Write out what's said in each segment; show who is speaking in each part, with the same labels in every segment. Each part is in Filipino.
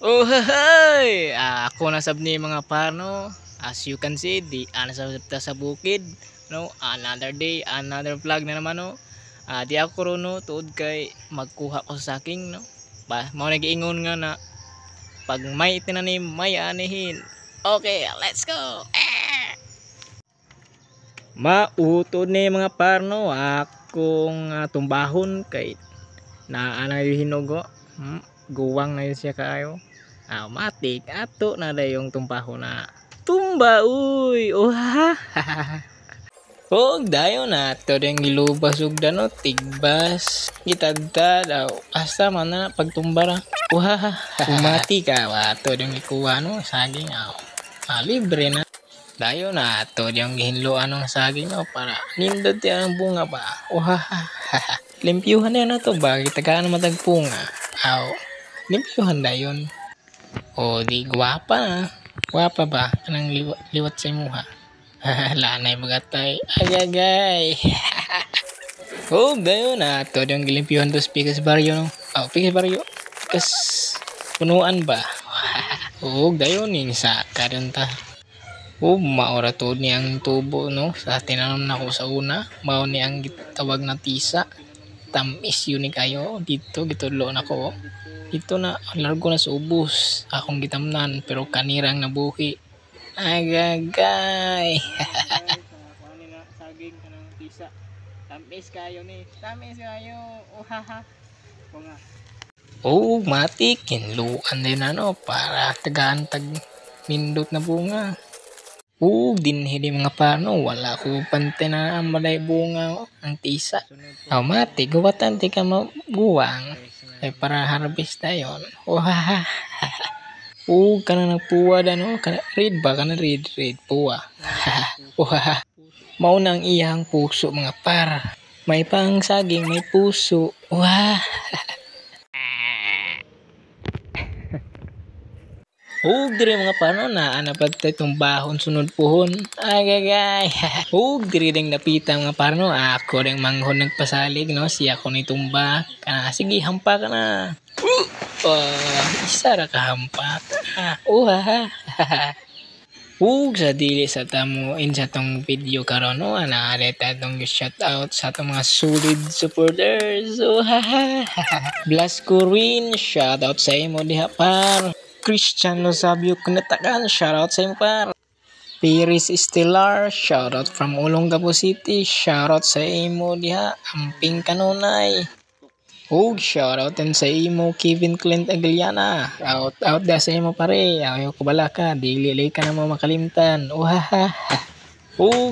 Speaker 1: Oh, hey! Ako na sab ni mga parno. As you can see, di ana sa bukid, no? Another day, another vlog na naman, no? Di ako runo tuod kay magkuha ko sa saking, no? Mao nagiingon nga na pag may tinanim, may anihin. Okay, let's go. Mautod ni mga parno akong tumbahon kay naana yung hinugo. Guwang na yun siya kaayo. Matik ato na yung tumpaho na tumba uy. Dayon na to yung gilubas ug dano tigbas gitadtad basta man na pagtumbara. Umati ka ato yung ikuha no saging libre na. Dayon na to yung gihinloan ng saging para nindot ang bunga ba. Limpyuhan na to ba gitagaan matagpunga. Limpyuhan dayon. Di gwapa na. Gwapa ba? Anang liwat sa imuha? Lanay magatay. Agagay. Dayon na. Ito yung gilimpyuhan to Pikas Barrio. Pikas Barrio. Pikas punuan ba? Dayon yung saka rin ta. Maura to niyang tubo no. Sa tinanong na ko sa una. Mao niyang tawag na tisa. Tamis yun ni kayo. Dito gitudlo na ko. Ito na, largo na sa ubos. Akong gitamnan, pero kanirang nabuhi. Agagay. Saging ka ng tisa. Tamis kayo ni. Tamis kayo. Matik. Kinluan din para tagaan tag mindot na bunga. Dinhili mga pano. Wala ko pante na amalay bunga. Ang tisa. Matik. Gawatan di ka maguwang. Para harvest tayo. Kana nagpuwa dano. Read ba? Kana read puwa. Maunang iyang puso mga par. May pang saging, may puso. Diri mga pano na anapat itong bahon sunod puhon. Agagay. Diri ding napita mga pano. Ako ring manghon nagpasalig no. Siya ko ni tumba. Sige hampa ka na. Isa ra ka hampa. Sa dili sa tamo in sa tong video karon no. Naareta tong shout out sa tong mga solid supporters. Blas Corin, shout out sa imo diha par. Christian Lozabio Kunatakan, shoutout sa imo par. Piris Estelar, shoutout from Olongapo City, shoutout sa imo diha. Amping kanunay. Shoutout din sa imo Kevin Clint Aguiliana. Out da sa imo pare. Ayaw ko bala ka, dili ka na mo makalimtan.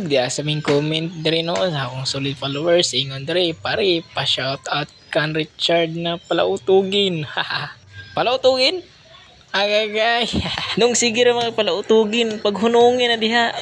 Speaker 1: Diya sa ming comment diri no sa akong solid followers ingon diri pare pa shoutout kan Richard na palautugin. Palautugin? Agagay. Nung sige ra mga palautugin pag hunungin na diha.